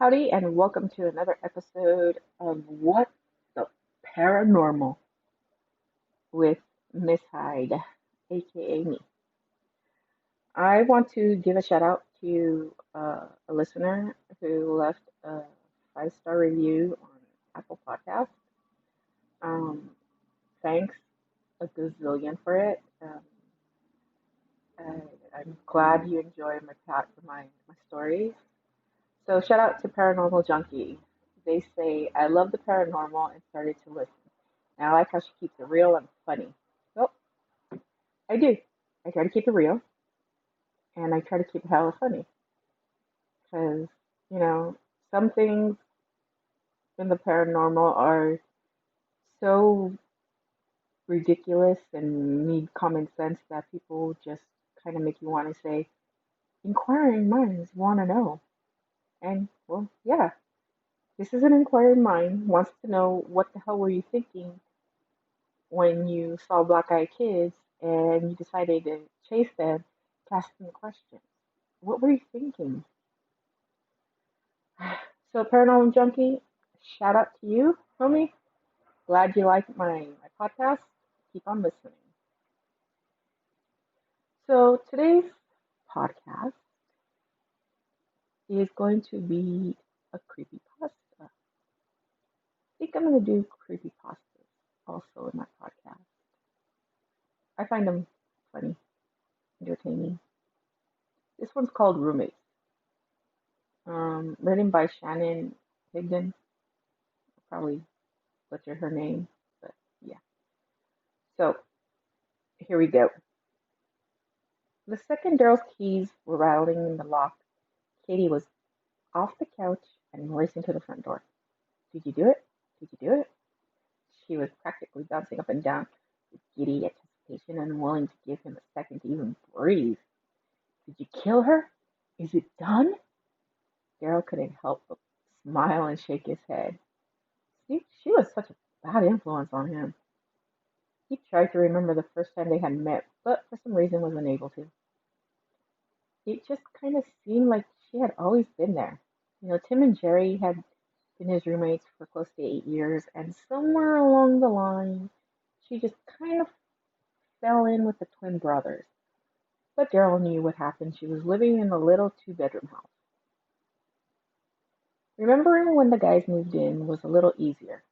Howdy, and welcome to another episode of What the Paranormal with Miss Hyde, aka me. I want to give a shout out to a listener who left a 5-star review on Apple Podcasts. Um, Thanks a gazillion for it. I'm glad you enjoy my stories. So shout out to Paranormal Junkie. They say, I love the paranormal and started to listen. And I like how she keeps it real and funny. Well, I do. I try to keep it real and I try to keep it hella funny. Because, you know, some things in the paranormal are so ridiculous and need common sense that people just kind of make you want to say, inquiring minds want to know. And, well, yeah, this is an inquiring mind, wants to know what the hell were you thinking when you saw black eyed kids and you decided to chase them to ask them questions. What were you thinking? So, Paranormal Junkie, shout out to you, homie. Glad you like my podcast. Keep on listening. So, today's podcast is going to be a creepypasta. I think I'm going to do creepypastas also in my podcast. I find them funny, entertaining. This one's called Roommates. Written by Shannon Higdon. Probably butchered her name, but yeah. So here we go. The second Daryl's keys were rattling in the lock, Katie was off the couch and racing to the front door. Did you do it? Did you do it? She was practically bouncing up and down with giddy anticipation and unwilling to give him a second to even breathe. Did you kill her? Is it done? Daryl couldn't help but smile and shake his head. She was such a bad influence on him. He tried to remember the first time they had met, but for some reason was unable to. It just kind of seemed like she had always been there. Tim and Jerry had been his roommates for close to 8 years, and somewhere along the line, she just kind of fell in with the twin brothers. But Daryl knew what happened. She was living in a little two-bedroom house. Remembering when the guys moved in was a little easier.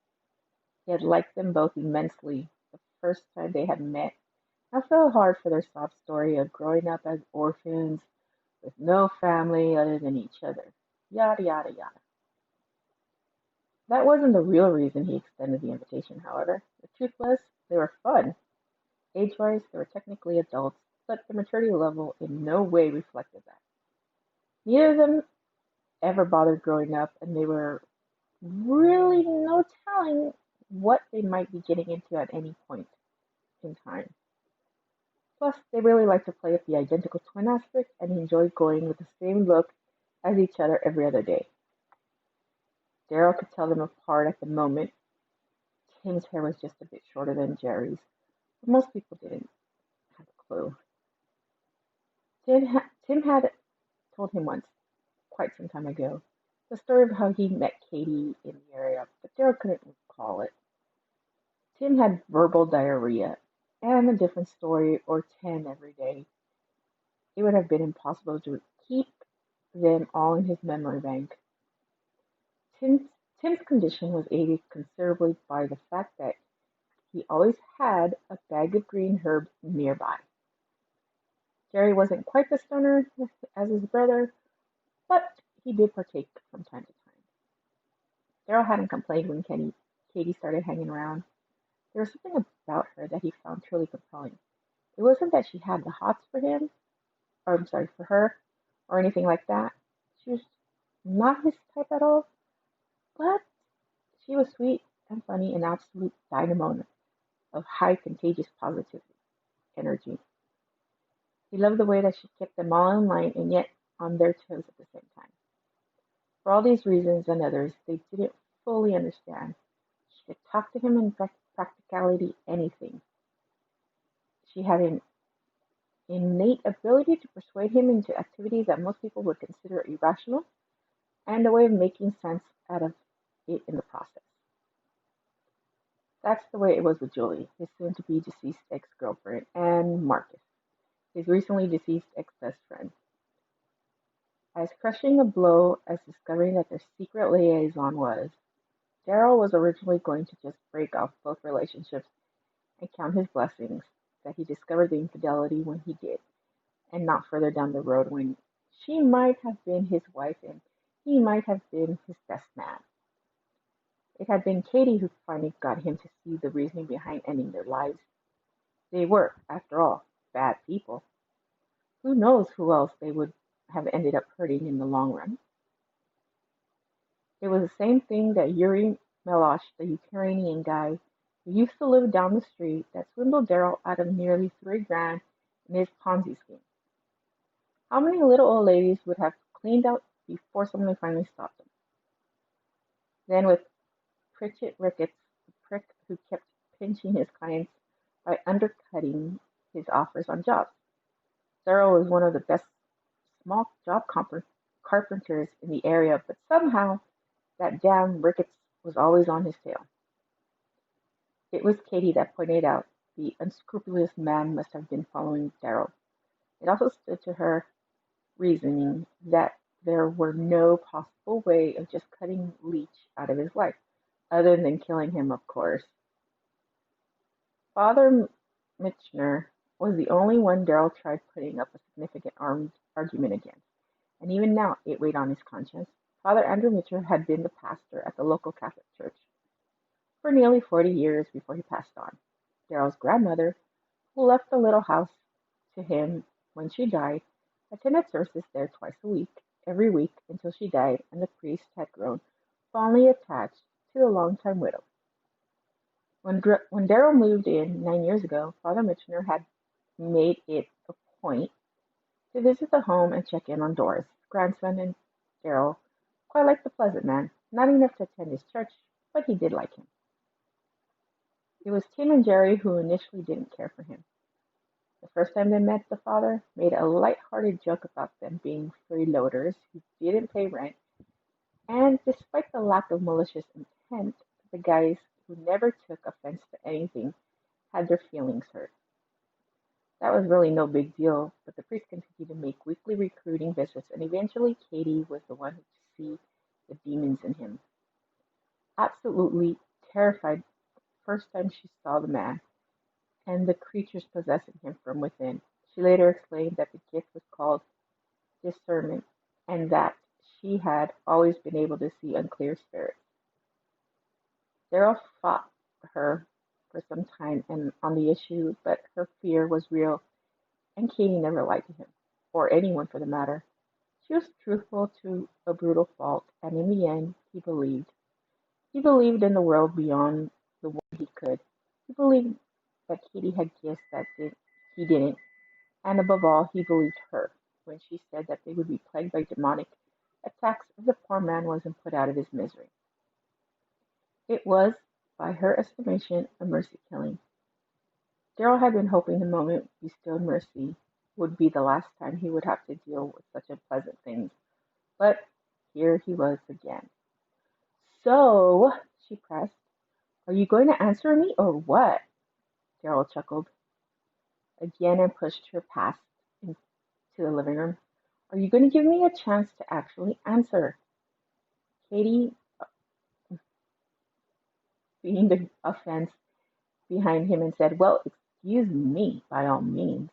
He had liked them both immensely the first time they had met. I felt hard for their sob story of growing up as orphans with no family other than each other. Yada, yada, yada. That wasn't the real reason he extended the invitation, however. The truth was, they were fun. Age-wise, they were technically adults, but their maturity level in no way reflected that. Neither of them ever bothered growing up, and they were really no telling what they might be getting into at any point in time. Plus, they really liked to play up the identical twin aspect and enjoyed going with the same look as each other every other day. Daryl could tell them apart at the moment. Tim's hair was just a bit shorter than Jerry's, but most people didn't have a clue. Tim had told him once, quite some time ago, the story of how he met Katie in the area, but Daryl couldn't recall it. Tim had verbal diarrhea, and a different story or 10 every day. It would have been impossible to keep them all in his memory bank. Tim's, Tim's condition was aided considerably by the fact that he always had a bag of green herbs nearby. Jerry wasn't quite the stoner as his brother, but he did partake from time to time. Daryl hadn't complained when Katie started hanging around. There was something about her that he found truly compelling. It wasn't that she had the hots for him, or I'm sorry, for her, or anything like that. She was not his type at all, but she was sweet and funny, an absolute dynamo of high contagious positive energy. He loved the way that she kept them all in line and yet on their toes at the same time. For all these reasons and others, they didn't fully understand. She could talk to him in practicality anything. She had an innate ability to persuade him into activities that most people would consider irrational, and a way of making sense out of it in the process. That's the way it was with Julie, his soon to be deceased ex girlfriend, and Marcus, his recently deceased ex best friend. As crushing a blow as discovering that their secret liaison was, Daryl was originally going to just break off both relationships and count his blessings that he discovered the infidelity when he did, and not further down the road when she might have been his wife and he might have been his best man. It had been Katie who finally got him to see the reasoning behind ending their lives. They were, after all, bad people. Who knows who else they would have ended up hurting in the long run? It was the same thing that Yuri Melosh, the Ukrainian guy who used to live down the street, that swindled Daryl out of nearly $3,000 in his Ponzi scheme. How many little old ladies would have cleaned out before someone finally stopped them? Then with Pritchett Ricketts, the prick who kept pinching his clients by undercutting his offers on jobs. Daryl was one of the best small job carpenters in the area, but somehow that damn Ricketts was always on his tail. It was Katie that pointed out the unscrupulous man must have been following Daryl. It also stood to her reasoning that there were no possible way of just cutting Leach out of his life, other than killing him, of course. Father Mitchner was the only one Daryl tried putting up a significant armed argument against, and even now it weighed on his conscience. Father Andrew Mitchell had been the pastor at the local Catholic church for nearly 40 years before he passed on. Daryl's grandmother, who left the little house to him when she died, attended services there twice a week, every week until she died, and the priest had grown fondly attached to the longtime widow. When Daryl moved in 9 years ago, Father Mitchner had made it a point to visit the home and check in on Doris, grandson, and Daryl quite liked the pleasant man, not enough to attend his church, but he did like him. It was Tim and Jerry who initially didn't care for him. The first time they met, the father made a light-hearted joke about them being freeloaders who didn't pay rent, and despite the lack of malicious intent, the guys who never took offense to anything had their feelings hurt. That was really no big deal, but the priest continued to make weekly recruiting visits, and eventually Katie was the one to see the demons in him. Absolutely terrified the first time she saw the man and the creatures possessing him from within. She later explained that the gift was called discernment, and that she had always been able to see unclear spirits. Daryl fought her for some time and on the issue, but her fear was real, and Katie never lied to him, or anyone for the matter. She was truthful to a brutal fault, and in the end, he believed. He believed in the world beyond the one he could. He believed that Katie had gifts that he didn't, and above all, he believed her when she said that they would be plagued by demonic attacks if the poor man wasn't put out of his misery. It was, by her estimation, a mercy killing. Daryl had been hoping the moment bestowed mercy would be the last time he would have to deal with such unpleasant things, but here he was again. So, she pressed, are you going to answer me or what? Daryl chuckled again and pushed her past into the living room. Are you going to give me a chance to actually answer? Katie beamed the offense behind him and said, well, excuse me, by all means.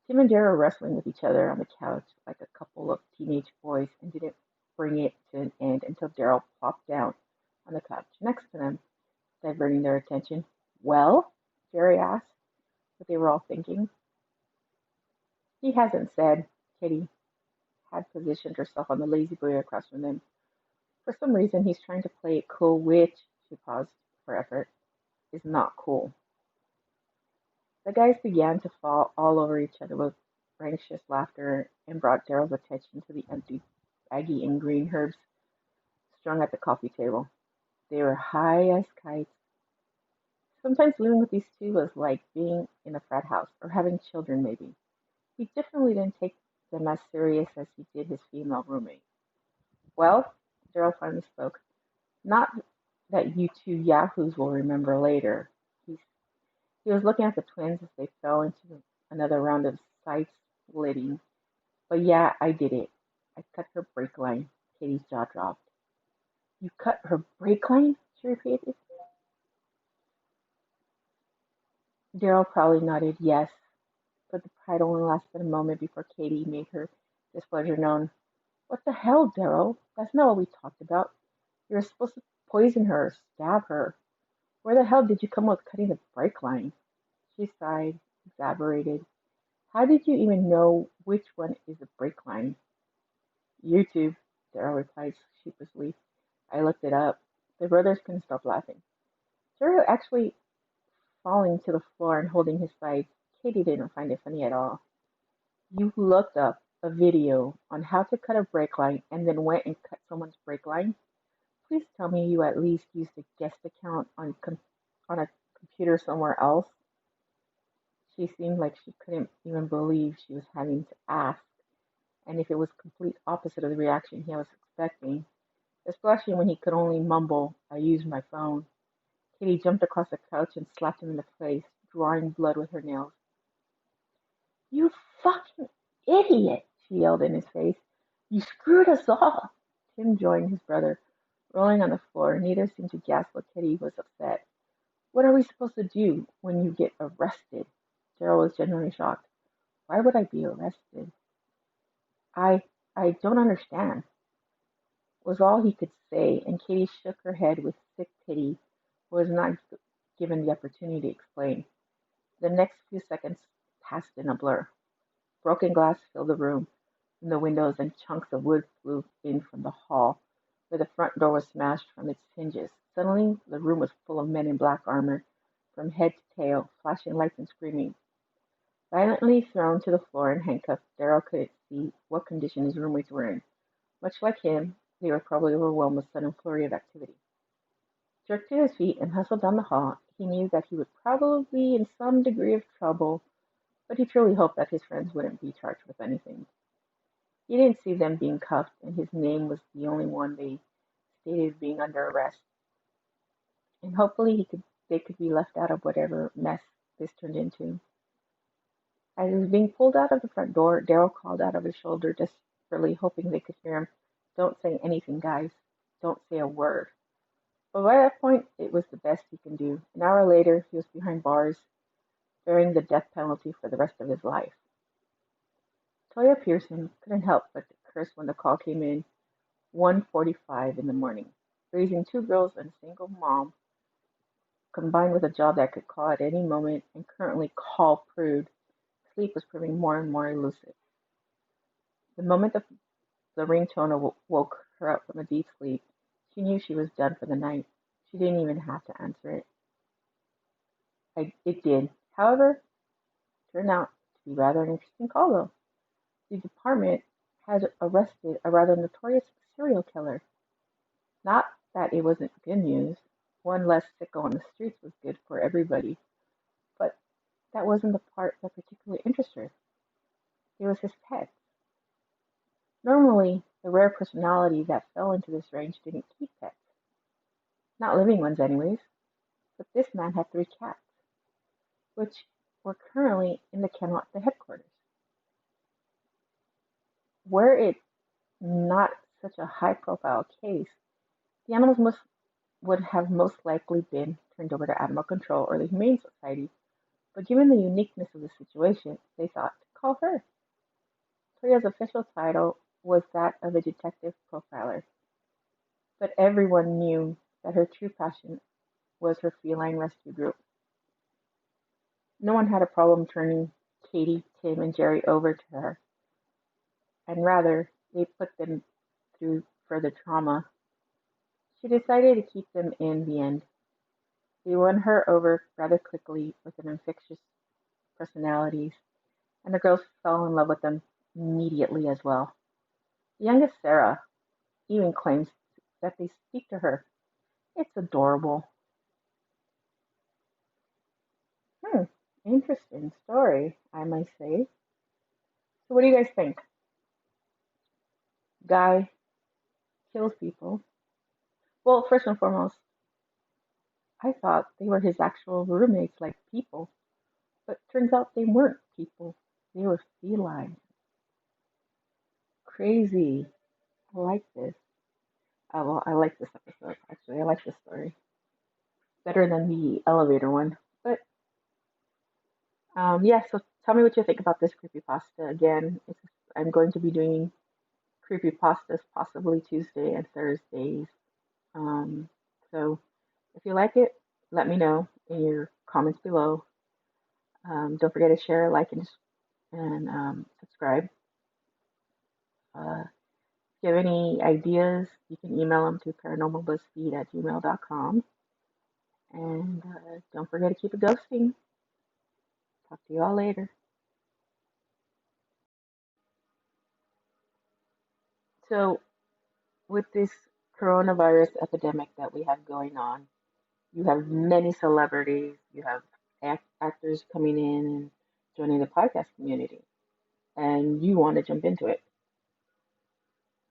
Tim and Jerry were wrestling with each other on the couch like a couple of teenage boys and didn't bring it to an end until Daryl plopped down on the couch next to them, diverting their attention. Well, Jerry asked what they were all thinking. He hasn't said. Katie had positioned herself on the lazy boy across from them. For some reason, he's trying to play it cool, which, she paused for effort, is not cool. The guys began to fall all over each other with raucous laughter and brought Daryl's attention to the empty baggie and green herbs strung at the coffee table. They were high as kites. Sometimes living with these two was like being in a frat house or having children, maybe. He definitely didn't take them as serious as he did his female roommate. Well, Daryl finally spoke. Not that you two yahoos will remember later. He, he was looking at the twins as they fell into another round of side splitting. But yeah, I did it. I cut her brake line. Katie's jaw dropped. You cut her brake line? She repeated. Daryl probably nodded yes, but the pride only lasted a moment before Katie made her displeasure known. What the hell, Daryl? That's not what we talked about. You were supposed to poison her or stab her. Where the hell did you come with cutting the brake line? She sighed, exasperated. How did you even know which one is a brake line? YouTube, Daryl replied sheepishly. I looked it up. The brothers couldn't stop laughing. Daryl actually falling to the floor and holding his sides. Katie didn't find it funny at all. You looked up a video on how to cut a brake line and then went and cut someone's brake line? Please tell me you at least used a guest account on a computer somewhere else. She seemed like she couldn't even believe she was having to ask, and if it was complete opposite of the reaction he was expecting, especially when he could only mumble, I used my phone. Kitty jumped across the couch and slapped him in the face, drawing blood with her nails. You fucking idiot, she yelled in his face. You screwed us all. Tim joined his brother, rolling on the floor. Neither seemed to gasp, but Kitty was upset. What are we supposed to do when you get arrested? Daryl was genuinely shocked. Why would I be arrested? I I don't understand, was all he could say, and Katie shook her head with sick pity, but was not given the opportunity to explain. The next few seconds passed in a blur. Broken glass filled the room from the windows, and chunks of wood flew in from the hall, where the front door was smashed from its hinges. Suddenly, the room was full of men in black armor, from head to tail, flashing lights and screaming. Violently thrown to the floor and handcuffed, Darrell couldn't see what condition his roommates were in. Much like him, they were probably overwhelmed with sudden flurry of activity. Jerked to his feet and hustled down the hall, he knew that he would probably be in some degree of trouble, but he truly hoped that his friends wouldn't be charged with anything. He didn't see them being cuffed, and his name was the only one they stated being under arrest. And hopefully they could be left out of whatever mess this turned into. As he was being pulled out of the front door, Darrell called out of his shoulder, desperately hoping they could hear him. Don't say anything, guys. Don't say a word. But by that point, it was the best he can do. An hour later, he was behind bars, bearing the death penalty for the rest of his life. Toya Pearson couldn't help but to curse when the call came in, 1:45 in the morning. Raising two girls and a single mom, combined with a job that could call at any moment and currently call prude, sleep was proving more and more elusive. The moment the ringtone woke her up from a deep sleep, she knew she was done for the night. She didn't even have to answer it. It did, however, turn out to be rather an interesting call, though. The department had arrested a rather notorious serial killer. Not that it wasn't good news. One less sicko on the streets was good for everybody. But that wasn't the part that particularly interested her. It was his pet. Normally, the rare personality that fell into this range didn't keep pets. Not living ones, anyways. But this man had three cats, which were currently in the kennel at the headquarters. Were it not such a high-profile case, the animals would have most likely been turned over to animal control or the Humane Society, but given the uniqueness of the situation, they thought to call her. Toya's official title was that of a detective profiler, but everyone knew that her true passion was her feline rescue group. No one had a problem turning Katie, Tim, and Jerry over to her, and rather, they put them through further trauma. She decided to keep them in the end. They won her over rather quickly with their infectious personalities, and the girls fell in love with them immediately as well. The youngest, Sarah, even claims that they speak to her. It's adorable. Hmm, interesting story, I might say. So what do you guys think? Guy, kills people. Well, first and foremost, I thought they were his actual roommates, like people, but turns out they weren't people. They were feline. Crazy. I like this. Well, I like this episode, actually. I like this story. Better than the elevator one. But, yeah, so tell me what you think about this creepypasta. Again, I'm going to be doing creepypastas possibly Tuesday and Thursdays. Um, so if you like it, let me know in your comments below. Don't forget to share, like, and subscribe. If you have any ideas, you can email them to paranormalbuzzfeed@gmail.com. And don't forget to keep it ghosting. Talk to you all later. So, with this coronavirus epidemic that we have going on, you have many celebrities, you have actors coming in and joining the podcast community, and you want to jump into it.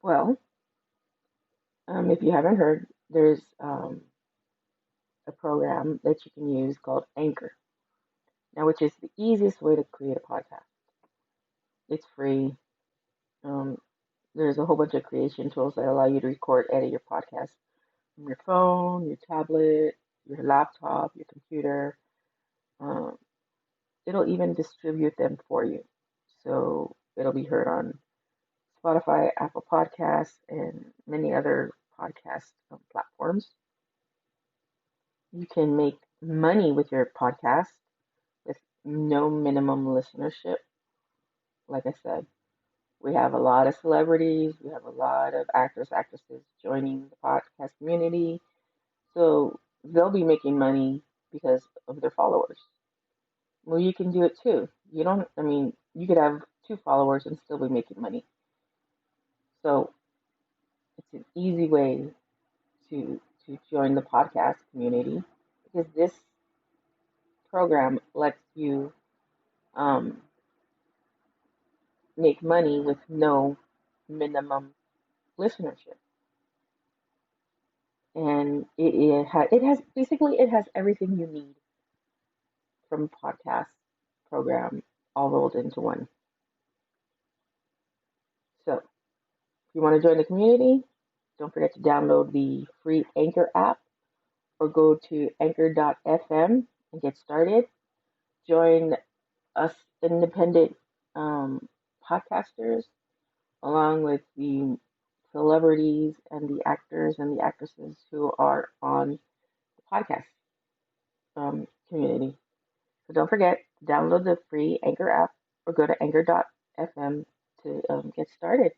Well, if you haven't heard, there's a program that you can use called Anchor, now which is the easiest way to create a podcast. It's free. Um, there's a whole bunch of creation tools that allow you to record, edit your podcast from your phone, your tablet, your laptop, your computer. Um, it'll even distribute them for you. So it'll be heard on Spotify, Apple Podcasts, and many other podcast platforms. You can make money with your podcast with no minimum listenership. Like I said, we have a lot of celebrities, we have a lot of actors, actresses joining the podcast community. So they'll be making money because of their followers. Well, you can do it too. You don't, I mean, you could have 2 followers and still be making money. So it's an easy way to join the podcast community because this program lets you um, make money with no minimum listenership. And it has everything you need from a podcast program all rolled into one. So if you want to join the community, don't forget to download the free Anchor app or go to anchor.fm and get started. Join us independent um, podcasters along with the celebrities and the actors and the actresses who are on the podcast community. So don't forget, download the free Anchor app or go to anchor.fm to get started.